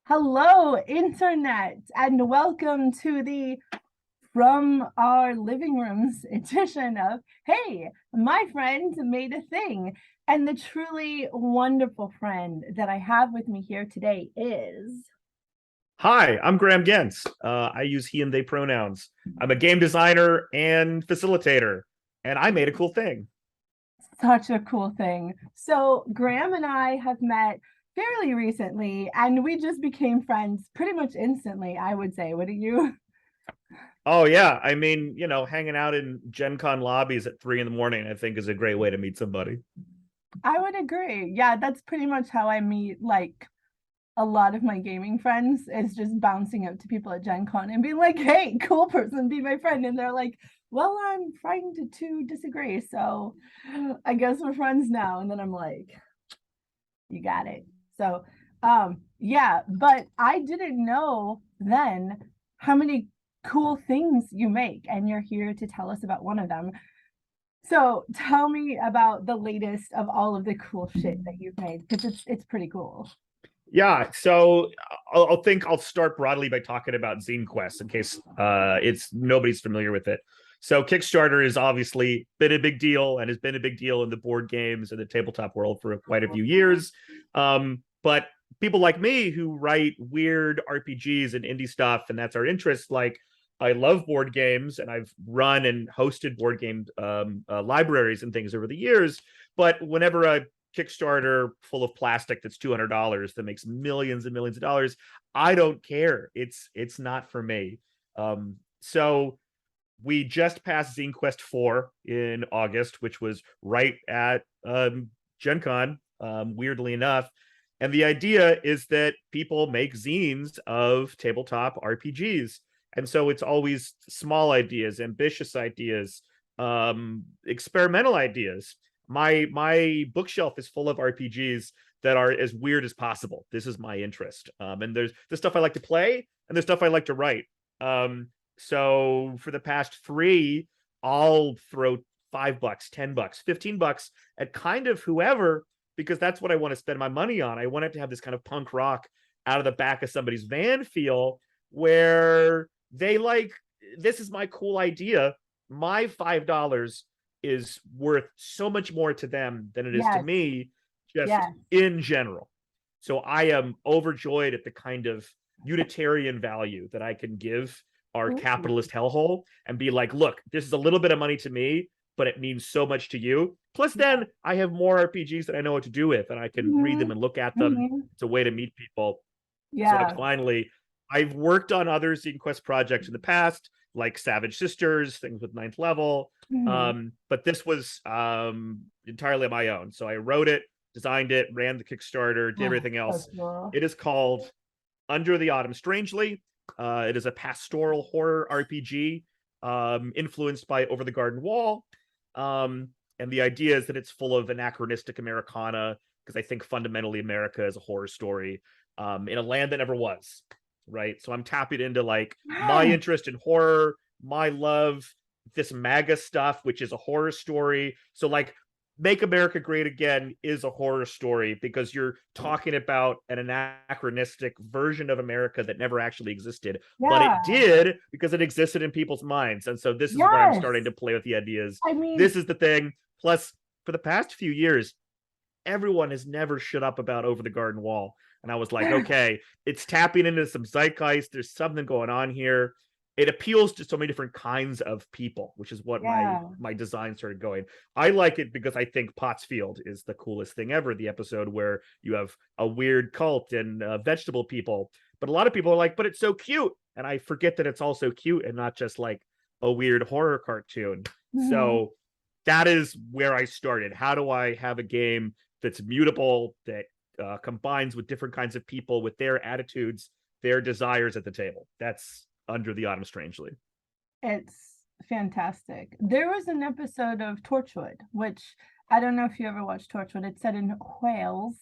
Hello, Internet, and welcome to the From Our Living Rooms edition of Hey, my friend made a thing. And the truly wonderful friend that I have with me here today is Hi, I'm Graham Gentz. I use he and they pronouns. I'm a game designer and facilitator, and I made a cool thing. such a cool thing. So, Graham and I have met fairly recently, and we just became friends pretty much instantly, I would say. Wouldn't you? Oh yeah, I mean, hanging out in Gen Con lobbies at 3 in the morning, I think is a great way to meet somebody. I would agree. Yeah, that's pretty much how I meet a lot of my gaming friends is just bouncing up to people at Gen Con and being like, hey, cool person, be my friend. And they're like, well, I'm trying to disagree. So I guess we're friends now. And then I'm like, you got it. So yeah, but I didn't know then how many cool things you make. And you're here to tell us about one of them. So tell me about the latest of all of the cool shit that you've made, because it's pretty cool. Yeah, so I'll start broadly by talking about Zine Quest in case it's nobody's familiar with it. So Kickstarter has obviously been a big deal and has been a big deal in the board games and the tabletop world for quite a few years. But people like me who write weird RPGs and indie stuff, and that's our interest, like I love board games and I've run and hosted board game libraries and things over the years. But whenever a Kickstarter full of plastic that's $200 that makes millions and millions of dollars, I don't care. It's not for me. So we just passed Zine Quest 4 in August, which was right at Gen Con, weirdly enough. And the idea is that people make zines of tabletop RPGs. And so it's always small ideas, ambitious ideas, experimental ideas. My bookshelf is full of RPGs that are as weird as possible. This is my interest. And there's the stuff I like to play and the stuff I like to write. So for the past three, I'll throw $5, $10, $15 at kind of whoever, because that's what I want to spend my money on. I want it to have this kind of punk rock out of the back of somebody's van feel where they like, this is my cool idea. My $5 is worth so much more to them than it is to Yes, me, just yes. in general. So I am overjoyed at the kind of unitarian value that I can give our Ooh. capitalist hellhole and be like, look, this is a little bit of money to me, but it means so much to you. Plus, Yeah. then I have more RPGs that I know what to do with, and I can read them Mhm. and look at them. Mhm. It's a way to meet people. So, like, Yeah. finally, I've worked on other Zine Quest projects in the past, like Savage Sisters, things with ninth level. Mhm. But this was entirely on my own. So I wrote it, designed it, ran the Kickstarter, did Oh, everything so else. cool. It is called Under the Autumn Strangely. It is a pastoral horror RPG influenced by Over the Garden Wall. And the idea is that it's full of anachronistic Americana, because I think fundamentally America is a horror story in a land that never was, right? So I'm tapping into like my Yes. interest in horror, my love, this MAGA stuff, which is a horror story. So like Make America Great Again is a horror story because you're talking about an anachronistic version of America that never actually existed, but Yeah. it did because it existed in people's minds. And so this is where I'm Yes. starting to play with the ideas. I mean, This is the thing. Plus, for the past few years, everyone has never shut up about Over the Garden Wall. And I was like, okay, it's tapping into some zeitgeist. There's something going on here. It appeals to so many different kinds of people, which is what my yeah. my design started going. I like it because I think Pottsfield is the coolest thing ever. The episode where you have a weird cult and vegetable people, but a lot of people are like, but it's so cute, and I forget that it's also cute and not just like a weird horror cartoon. Mhm. So that is where I started. How do I have a game that's mutable, that combines with different kinds of people with their attitudes, their desires at the table? That's Under the Autumn Strangely. It's fantastic. There was an episode of Torchwood, which I don't know if you ever watched Torchwood. It's set in Wales.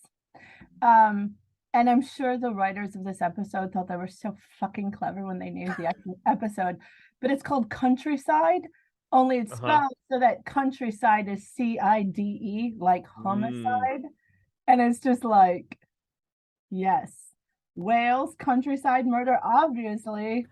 Um, and I'm sure the writers of this episode thought they were so fucking clever when they named the episode. But it's called Countryside, only it's Uh-huh. spelled so that countryside is CIDE, like Mm. homicide. And it's just like, yes. Wales, countryside murder, obviously.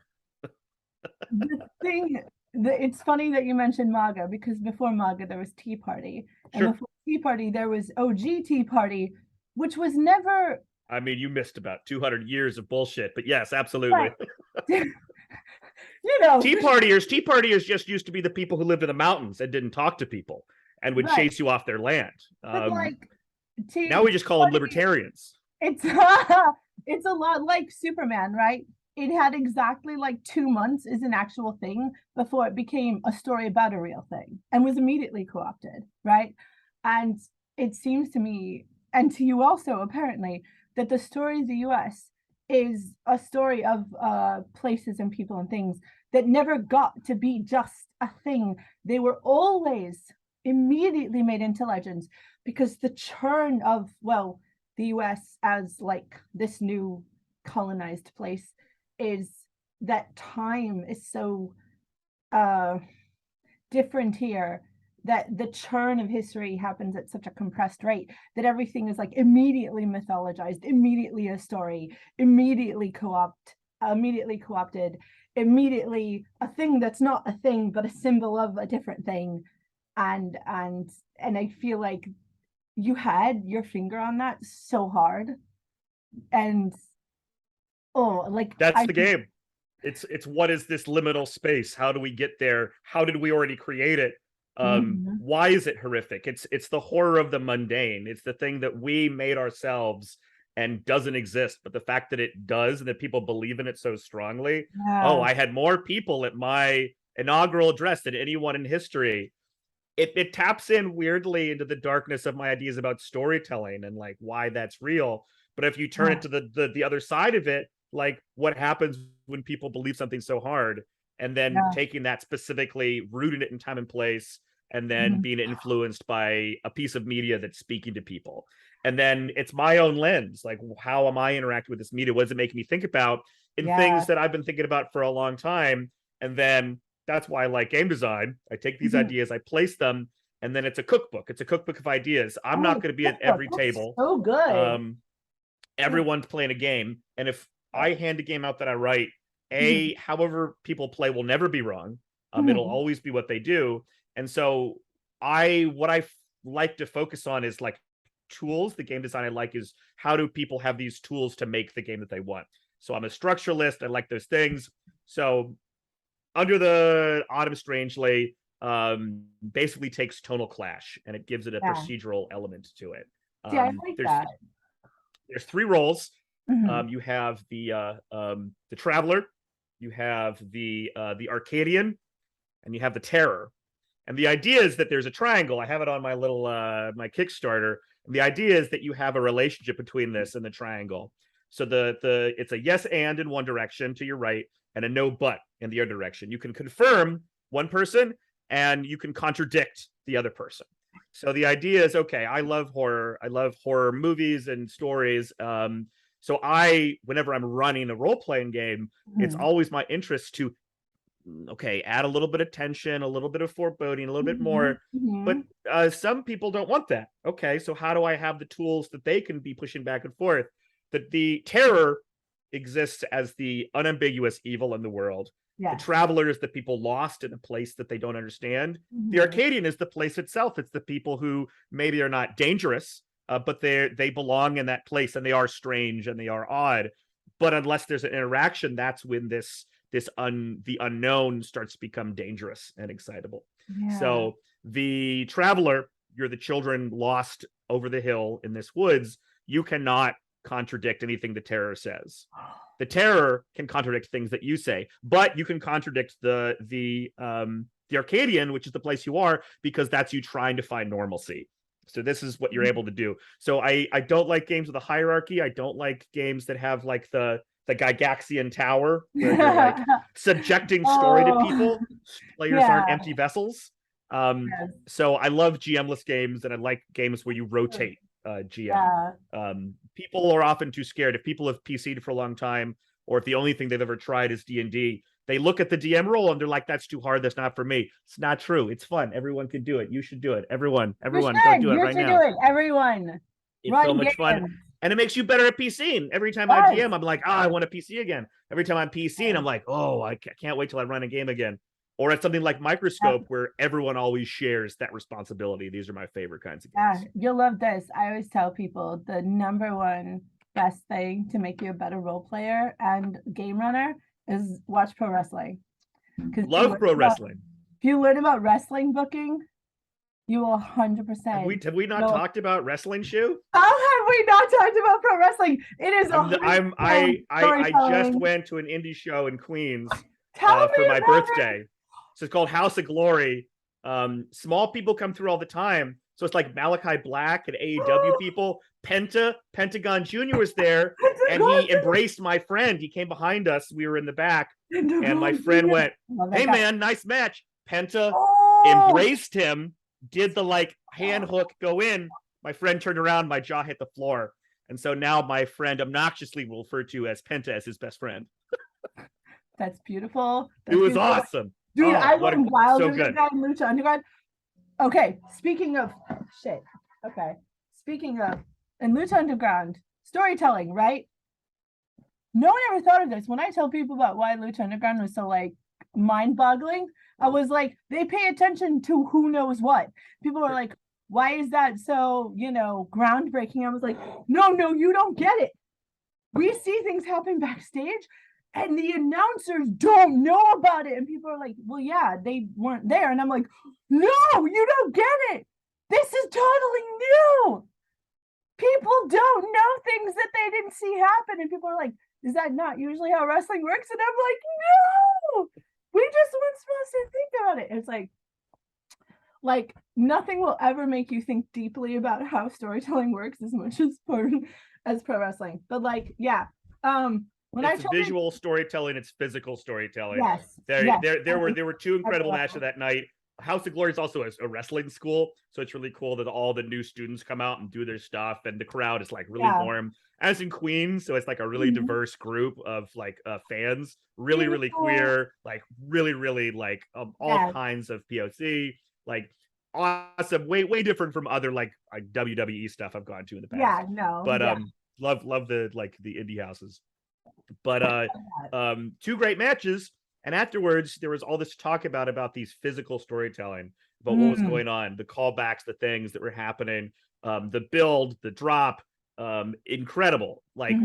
The thing it's funny that you mentioned MAGA, because before MAGA there was Tea Party, and Sure. before Tea Party there was OG Tea Party, which was never I mean, you missed about 200 years of bullshit, but yes, absolutely. right. You know, Tea partiers just used to be the people who lived in the mountains and didn't talk to people and would right. chase you off their land. But like Now we just call them Party, libertarians. it's it's a lot like Superman, right? It had exactly like 2 months as an actual thing before it became a story about a real thing and was immediately co-opted, right? And it seems to me, and to you also apparently, that the story of the US is a story of places and people and things that never got to be just a thing. They were always immediately made into legends because the churn of, well, the US as like this new colonized place is that time is so uh different here, that the churn of history happens at such a compressed rate that everything is like immediately mythologized, immediately a story, immediately co-opted, immediately a thing that's not a thing but a symbol of a different thing. And I feel like you had your finger on that so hard. And oh, like That's the game. It's what is this liminal space? How do we get there? How did we already create it? Why is it horrific? It's the horror of the mundane. It's the thing that we made ourselves and doesn't exist, but the fact that it does and that people believe in it so strongly. Oh, I had more people at my inaugural address than anyone in history. It taps in weirdly into the darkness of my ideas about storytelling and like why that's real. But if you turn it to the other side of it, like what happens when people believe something so hard, and then taking that specifically, rooting it in time and place, and then being influenced by a piece of media that's speaking to people. And then it's my own lens. Like, how am I interacting with this media? What does it make me think about in things that I've been thinking about for a long time? And then that's why I like game design. I take these ideas, I place them, and then it's a cookbook. It's a cookbook of ideas. I'm not going to be at every table. So good. Everyone's playing a game. And if I hand a game out that I write, however people play will never be wrong. It'll always be what they do. And so what I like to focus on is like tools. The game design I like is how do people have these tools to make the game that they want. So I'm a structuralist. I like those things. So Under the Autumn Strangely basically takes Tonal Clash and it gives it a procedural element to it. I like that. There's 3 roles. You have the Traveler, you have the Arcadian, and you have the Terror. And the idea is that there's a triangle. I have it on my little my Kickstarter. And the idea is that you have a relationship between this and the triangle. So it's a yes and in one direction to your right, and a no but in the other direction. You can confirm one person, and you can contradict the other person. So the idea is, okay, I love horror. I love horror movies and stories. So whenever I'm running a role-playing game, it's always my interest to, okay, add a little bit of tension, a little bit of foreboding, a little bit more. But some people don't want that. Okay, so how do I have the tools that they can be pushing back and forth? That the Terror exists as the unambiguous evil in the world. The Traveler is the people lost in a place that they don't understand. The Arcadian is the place itself. It's the people who maybe are not dangerous, but they belong in that place, and they are strange and they are odd. But unless there's an interaction, that's when the unknown starts to become dangerous and excitable. So the Traveler, you're the children lost over the hill in this woods. You cannot contradict anything the Terror says. The Terror can contradict things that you say, but you can contradict the Arcadian, which is the place you are, because that's you trying to find normalcy. So this is what you're able to do. So I don't like games with a hierarchy. I don't like games that have like the Gygaxian tower where you're like subjecting story to people. Players aren't empty vessels. So I love GM-less games, and I like games where you rotate GM. People are often too scared. If people have PC'd for a long time, or if the only thing they've ever tried is D&D, they look at the DM role and they're like, that's too hard, that's not for me. It's not true. It's fun. Everyone can do it. You should do it. Everyone go do it right now. Do it. Everyone. It's so much fun. And it makes you better at PCing. Every time I GM, I'm like, I want a PC again. Every time I'm PCing, I'm like, oh, I can't wait till I run a game again. Or at something like Microscope, where everyone always shares that responsibility. These are my favorite kinds of games. You'll love this. I always tell people the number one best thing to make you a better role player and game runner is watch pro wrestling. Love pro wrestling. If you learn about wrestling booking, you will 100%. Have we not talked about wrestling, Shu? How have we not talked about pro wrestling? It is. I just went to an indie show in Queens for my birthday. So it's called House of Glory. Small people come through all the time. So it's like Malachi Black and AEW people. Pentagon Jr. was there, and he embraced my friend. He came behind us. We were in the back, and my friend went, "Hey man, nice match." Penta embraced him, did the like hand hook go in. My friend turned around, my jaw hit the floor. And so now my friend obnoxiously will refer to as Penta as his best friend. That's beautiful. It was awesome. Dude, I went wild with the guy in Lucha Underground. Okay, speaking of shit. Okay. Speaking of in Lucha Underground, storytelling, right? No one ever thought of this. When I tell people about why Lucha Underground was so like mind-boggling, I was like, they pay attention to who knows what. People are like, why is that so, groundbreaking? I was like, no, you don't get it. We see things happen backstage and the announcers don't know about it. And people are like, well, yeah, they weren't there. And I'm like, no, you don't get it. This is totally new. People don't know things that they didn't see happen. And people are like, is that not usually how wrestling works? And I'm like, no, we just weren't supposed to think about it. It's like nothing will ever make you think deeply about how storytelling works as much as pro wrestling. But like, yeah. When it's visual storytelling, it's physical storytelling. Yes. There were two incredible matches that night. House of Glory is also a wrestling school, so it's really cool that all the new students come out and do their stuff, and the crowd is like really warm. And it's in Queens, so it's like a really diverse group of like fans, really queer, like really like all kinds of POC, like awesome, way different from other like WWE stuff I've gone to in the past. But love the like the indie houses. But two great matches. And afterwards, there was all this talk about these physical storytelling, about what was going on, the callbacks, the things that were happening, the build, the drop, incredible, like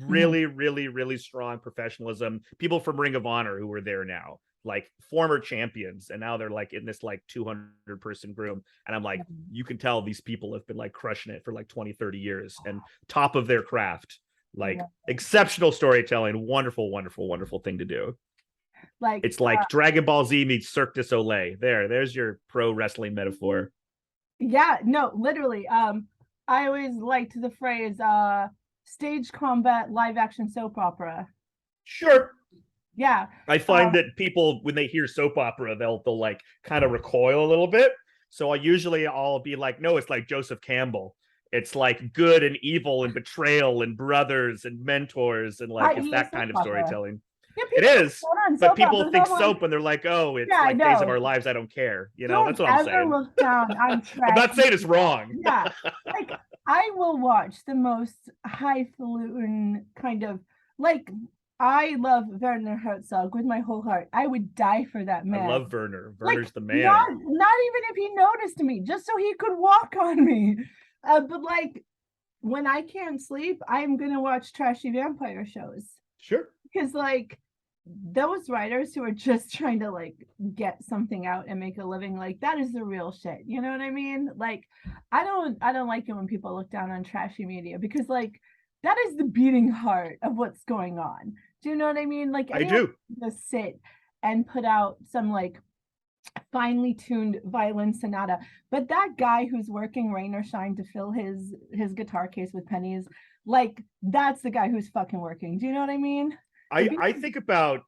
really strong professionalism. People from Ring of Honor who were there now, like former champions, and now they're like in this like 200-person room. And I'm like, you can tell these people have been like crushing it for like 20-30 years and top of their craft, like exceptional storytelling, wonderful thing to do. Like it's like Dragon Ball Z meets Cirque du Soleil. There's your pro wrestling metaphor. Yeah, no, literally. I always liked the phrase stage combat live action soap opera. Sure. Yeah. I find that people, when they hear soap opera, they'll like kind of recoil a little bit. So I'll be like, no, it's like Joseph Campbell. It's like good and evil and betrayal and brothers and mentors, and like it's that kind of storytelling. Yeah, it is, but people think soap and they're like, oh, it's like Days of Our Lives. I don't care. That's what I'm saying. Look down on I'm not saying it's wrong. Yeah, like I will watch the most highfalutin kind of like. I love Werner Herzog with my whole heart. I would die for that man. I love Werner. Werner's the man. Not even if he noticed me, just so he could walk on me. But like when I can't sleep, I'm gonna watch trashy vampire shows. Sure. Because like those writers who are just trying to like get something out and make a living, like that is the real shit. You know what I mean? Like I don't like it when people look down on trashy media, because like that is the beating heart of what's going on. Do you know what I mean? Like I do. Just sit and put out some like finely tuned violin sonata, but that guy who's working rain or shine to fill his guitar case with pennies, like that's the guy who's fucking working. Do you know what I mean? I think about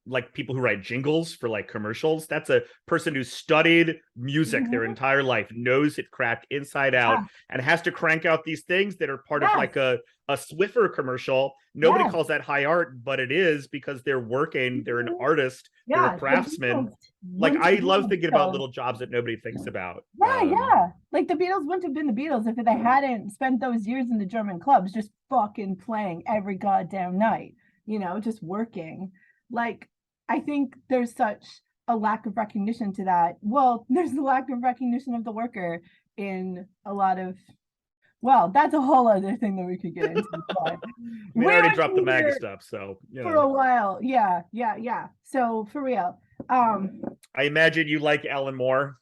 like people who write jingles for like commercials. That's a person who studied music their entire life, knows it cracked inside out, Yeah. and has to crank out these things that are part of Yes. like a Swiffer commercial. Nobody Yes. calls that high art, but it is, because they're working, they're an artist, they're a Yeah. craftsman. Beatles Like, wouldn't I have love been thinking about so. little jobs that nobody thinks about. Yeah, yeah. Like the Beatles wouldn't have been the Beatles if they hadn't spent those years in the German clubs just fucking playing every goddamn night, just working. Like, I think there's such a lack of recognition to that. Well, there's a lack of recognition of the worker in a lot of, well, that's a whole other thing that we could get into. But We we already would dropped be the MAGA here stuff, so for a while. Yeah, yeah, yeah. So for real. I imagine you like Alan Moore.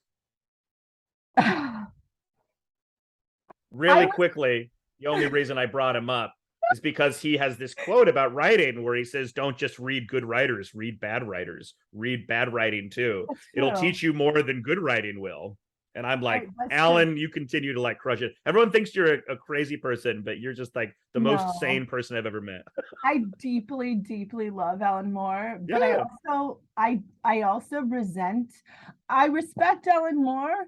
Really quickly, the only reason I brought him up is because he has this quote about writing where he says, don't just read good writers, read bad writers, read bad writing too. It'll teach you more than good writing will. And I'm like, Alan, you continue to like crush it. Everyone thinks you're a crazy person, but you're just like the most sane person I've ever met. I deeply, deeply love Alan Moore, but I also I respect Alan Moore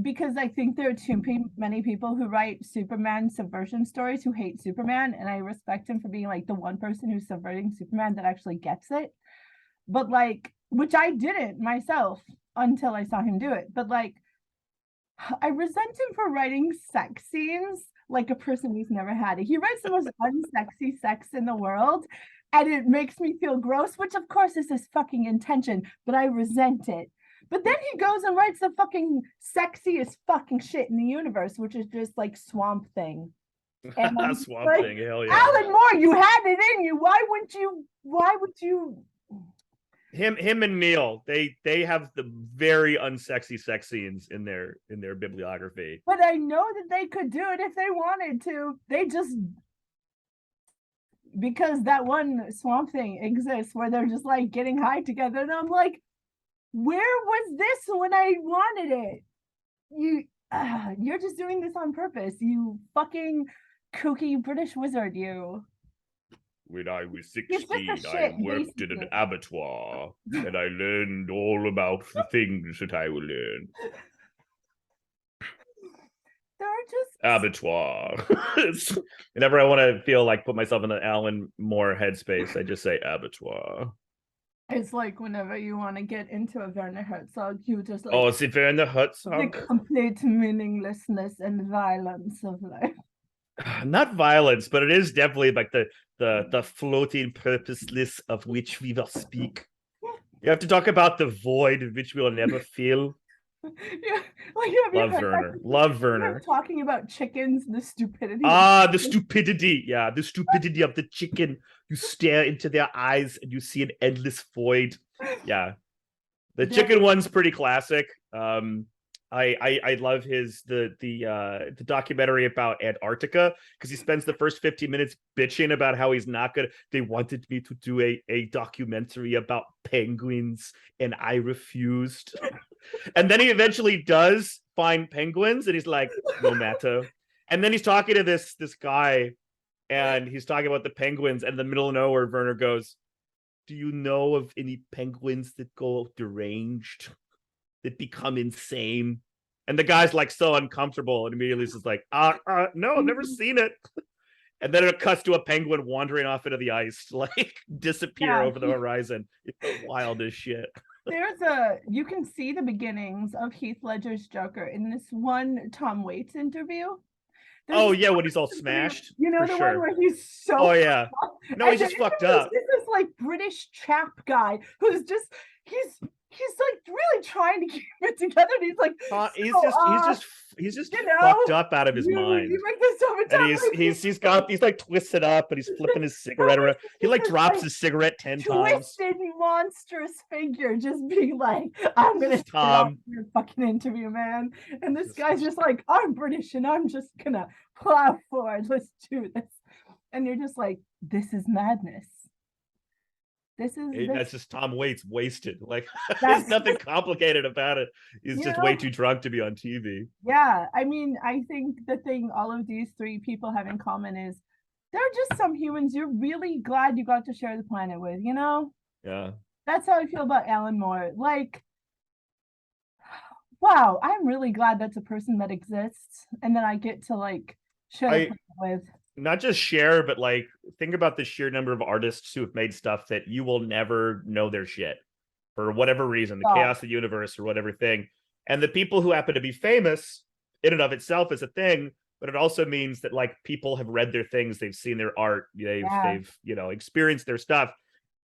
because I think there are too many people who write Superman subversion stories who hate Superman, and I respect him for being like the one person who's subverting Superman that actually gets it. But like, which I didn't myself until I saw him do it. But like, I resent him for writing sex scenes like a person who's never had it. He writes the most unsexy sex in the world, and it makes me feel gross, which of course is his fucking intention, but I resent it. But then he goes and writes the fucking sexiest fucking shit in the universe, which is just like Swamp Thing. And Swamp Thing, hell yeah. Alan Moore, you had it in you. Why would you? Him and Neil, they have the very unsexy sex scenes in their bibliography. But I know that they could do it if they wanted to. They just, because that one Swamp Thing exists where they're just like getting high together, and I'm like, where was this when I wanted it? You're just doing this on purpose, you kooky British wizard, you. When I was 16, I worked in an abattoir, and I learned all about the things that I will learn. They're just abattoir. Whenever I want to feel like put myself in the Alan Moore headspace, I just say abattoir. It's like whenever you want to get into a Werner Herzog, you just like, oh, it's Werner Herzog. The complete meaninglessness and violence of life. Not violence, but it is definitely like the floating purposeless of which we will speak. You have to talk about the void which we will never feel. Yeah, like, love Werner. Love Werner. Talking about chickens, the stupidity. The stupidity. Yeah, the stupidity of the chicken. You stare into their eyes and you see an endless void. Yeah, the chicken one's pretty classic. I love the documentary about Antarctica, because he spends the first 15 minutes bitching about how he's not gonna. They wanted me to do a documentary about penguins and I refused. And then he eventually does find penguins and he's like, no matter. And then he's talking to this guy and he's talking about the penguins, and in the middle of nowhere Werner goes, do you know of any penguins that go deranged, that become insane? And the guy's like so uncomfortable, and immediately is like, no, I've never seen it. And then it cuts to a penguin wandering off into the ice, like disappear over the horizon. It's the wildest shit. You can see the beginnings of Heath Ledger's Joker in this one Tom Waits interview. When he's all smashed. You know, the one where he's so. Oh yeah. No, he's just fucked up. This is like British chap guy who's just he's like really trying to keep it together. And he's like, he's just fucked up out of his mind. You make this so much and he's like twisted up, and he's flipping his cigarette around. He like drops his cigarette 10 times. Twisted, monstrous figure, just being like, I'm gonna stop your fucking interview, man. And this guy's just like, I'm British and I'm just gonna plow forward. Let's do this. And you're just like, this is madness. That's just Tom Waits wasted. Like, there's nothing complicated about it. He's just way too drunk to be on TV. Yeah, I mean, I think the thing all of these three people have in common is there are just some humans you're really glad you got to share the planet with, you know? Yeah. That's how I feel about Alan Moore. Like, wow, I'm really glad that's a person that exists and that I get to like share the I planet with. not just share, but like think about the sheer number of artists who have made stuff that you will never know their shit for whatever reason, the chaos of the universe or whatever thing. And the people who happen to be famous in and of itself is a thing, but it also means that like people have read their things, they've seen their art, they've experienced their stuff.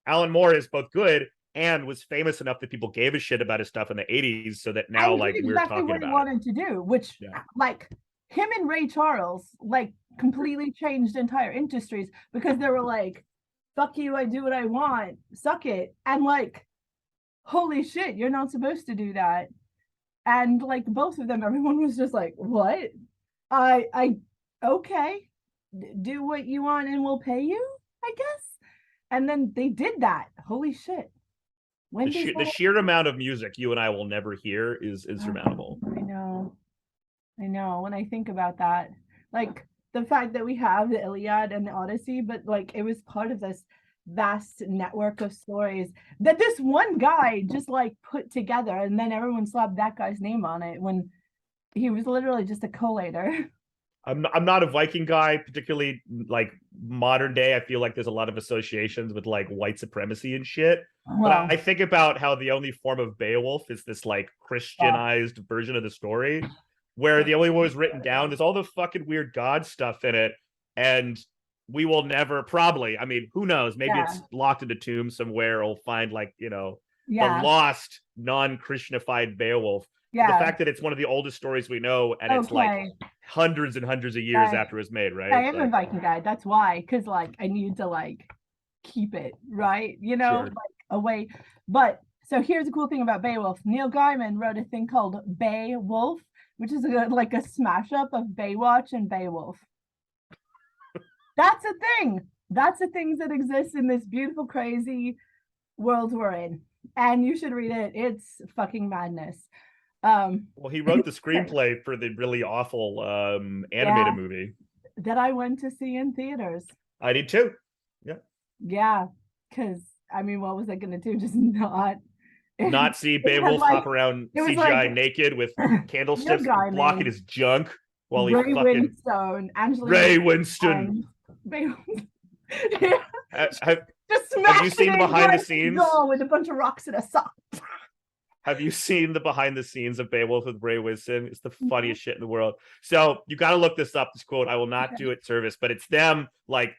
Alan Moore is both good and was famous enough that people gave a shit about his stuff in the 80s, so that now like we're talking what about he wanted to do, which like him and Ray Charles like completely changed entire industries because they were like, fuck you, I do what I want, suck it. And like, holy shit, you're not supposed to do that. And like both of them, everyone was just like, what? I okay, do what you want and we'll pay you, I guess. And then they did that. Holy shit. The sheer amount of music you and I will never hear is insurmountable. I know. When I think about that, like the fact that we have the Iliad and the Odyssey, but like it was part of this vast network of stories that this one guy just like put together, and then everyone slapped that guy's name on it when he was literally just a collator. I'm not a Viking guy, particularly like modern day. I feel like there's a lot of associations with like white supremacy and shit. But I think about how the only form of Beowulf is this like Christianized version of the story, where the only one was written down. There's all the fucking weird god stuff in it, and we will never probably. I mean, who knows? Maybe it's locked in a tomb somewhere. We'll find like the lost non-Christianified Beowulf. The fact that it's one of the oldest stories we know, and it's like hundreds and hundreds of years after it was made, right? I am a Viking guy. That's why, because like I need to like keep it right, like away. But so here's a cool thing about Beowulf. Neil Gaiman wrote a thing called Beowulf, which is like a smash up of Baywatch and Beowulf. That's a thing. That's the things that exist in this beautiful, crazy world we're in. And you should read it. It's fucking madness. Well, he wrote the screenplay for the really awful animated movie that I went to see in theaters. I did too. Yeah, because I mean, what was I gonna do? Just not see Beowulf hop around CGI naked with candlesticks blocking his junk while he Ray fucking Ray Winston. Have you seen the behind the scenes with a bunch of rocks in a sock? Have you seen the behind the scenes of Beowulf with Ray Winston? It's the funniest shit in the world. So you got to look this up. This quote, I will not do it service, but it's them like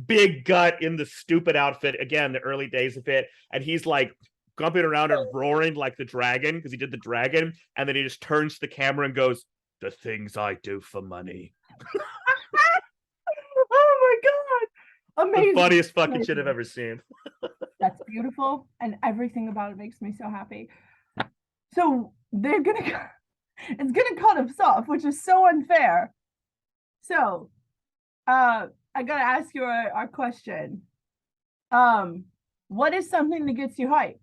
big gut in the stupid outfit. Again, the early days of it. And he's like gumping around and roaring like the dragon because he did the dragon. And then he just turns to the camera and goes, the things I do for money. Oh my God. Amazing. The funniest fucking shit I've ever seen. That's beautiful. And everything about it makes me so happy. So it's gonna cut us off, which is so unfair. So I gotta ask you our question. What is something that gets you hype?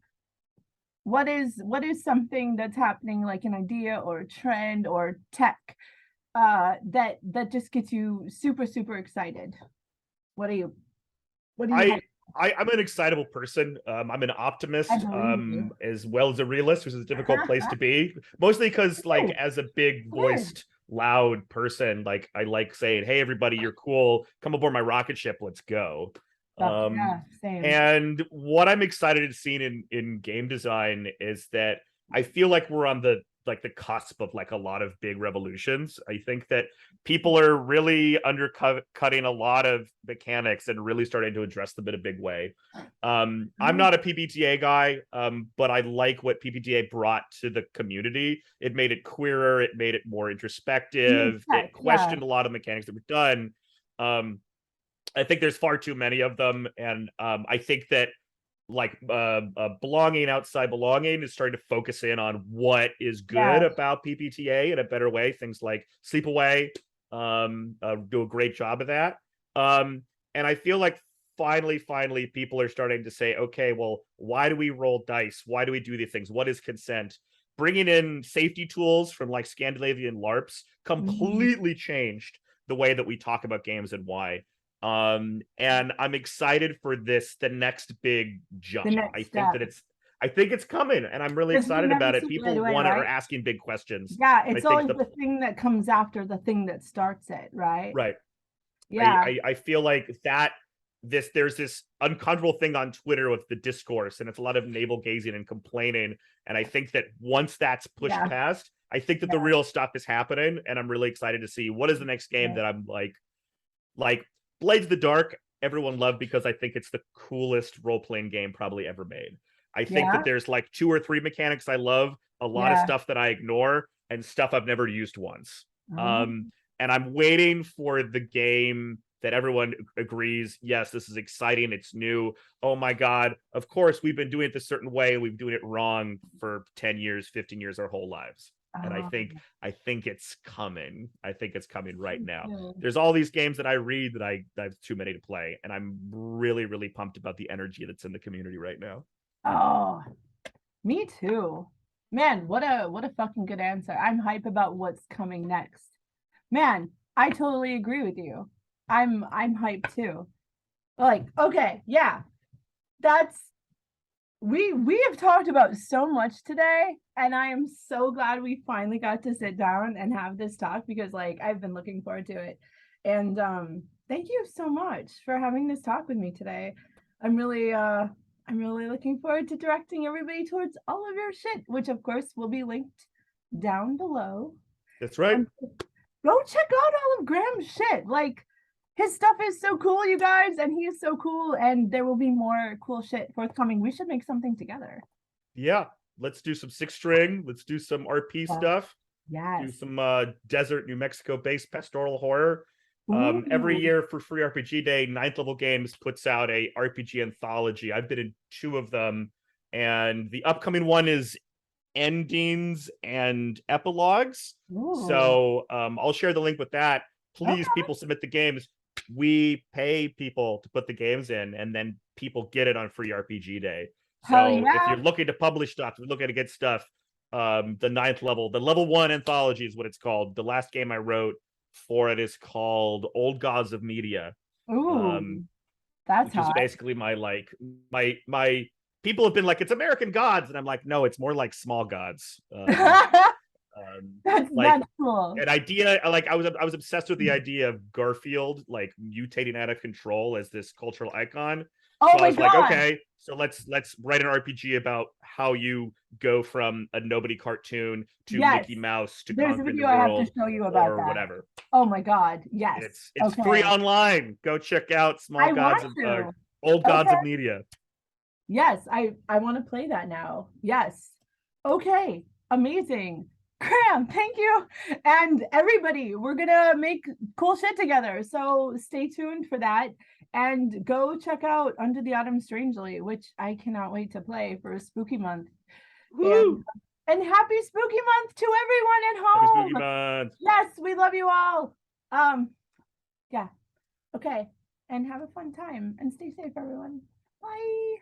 What is something that's happening, like an idea or a trend or tech that just gets you super, super excited? What do you I'm an excitable person. I'm an optimist, as well as a realist, which is a difficult place to be. Mostly because, like, as a big voiced, loud person, like I like saying, "Hey, everybody, you're cool. Come aboard my rocket ship. Let's go." Same. And what I'm excited to see in game design is that I feel like we're on the cusp of like a lot of big revolutions. I think that people are really undercutting a lot of mechanics and really starting to address them in a big way. I'm not a PBTA guy, but I like what PBTA brought to the community. It made it queerer, it made it more introspective, it questioned a lot of mechanics that were done. I think there's far too many of them, and I think that belonging outside belonging is starting to focus in on what is good about PPTA in a better way. Things like Sleepaway do a great job of that. And I feel like finally people are starting to say, okay, well, why do we roll dice? Why do we do these things? What is consent? Bringing in safety tools from like Scandinavian LARPs completely changed the way that we talk about games and why. And I'm excited for the next big jump. The next step. I think it's coming, and I'm really Because we excited never about it. see it People right away, want it, are right? asking big questions. Yeah, I it's think always the thing that comes after the thing that starts it, right? right. Yeah. I feel like that there's this uncomfortable thing on Twitter with the discourse, and it's a lot of navel gazing and complaining. And I think that once that's pushed past, I think that the real stuff is happening, and I'm really excited to see what is the next game that I'm like Blades of the Dark. Everyone loved because I think it's the coolest role-playing game probably ever made. I think that there's like 2 or 3 mechanics I love, a lot of stuff that I ignore, and stuff I've never used once. And I'm waiting for the game that everyone agrees, yes, this is exciting, it's new. Oh my God, of course, we've been doing it this certain way, we've been doing it wrong for 10 years, 15 years, our whole lives. And I think it's coming. I think it's coming right now. There's all these games that I read that I have too many to play, and I'm really, really pumped about the energy that's in the community right now. Oh, me too. Man, what a fucking good answer. I'm hype about what's coming next. Man, I totally agree with you. I'm hyped too. Like, okay, yeah. That's we have talked about so much today, and I am so glad we finally got to sit down and have this talk, because like I've been looking forward to it. And thank you so much for having this talk with me today. I'm really looking forward to directing everybody towards all of your shit, which of course will be linked down below. That's right. Go check out all of Graham's shit. Like, his stuff is so cool, you guys, and he is so cool, and there will be more cool shit forthcoming. We should make something together. Yeah, let's do some 6-string. Let's do some RP stuff. Yes. Do some desert New Mexico-based pastoral horror. Every year for Free RPG Day, 9th Level Games puts out a RPG anthology. I've been in 2 of them, and the upcoming one is endings and epilogues. Ooh. So I'll share the link with that. Please, people submit the games. We pay people to put the games in, and then people get it on Free RPG Day. So if you're looking to publish stuff, if you're looking to get stuff, the 9th level, the level 1 anthology is what it's called. The last game I wrote for it is called Old Gods of Media. Ooh, that's which is basically my people have been like, it's American Gods, and I'm like, no, it's more like Small Gods. That's cool. An idea, like I was obsessed with the idea of Garfield like mutating out of control as this cultural icon. Oh, so I was like, okay, so let's write an RPG about how you go from a nobody cartoon to Mickey Mouse to conquering the world. I have to show you about or whatever. Oh my God, yes. It's free online. Go check out Small Gods of Old Gods of Media. Yes, I want to play that now. Yes. Okay, amazing. Graham, thank you. And everybody, we're gonna make cool shit together. So stay tuned for that. And go check out Under the Autumn Strangely, which I cannot wait to play for Spooky Month. Woo! And happy Spooky Month to everyone at home. Happy Spooky Month. Yes, we love you all. Yeah. Okay. And have a fun time and stay safe, everyone. Bye.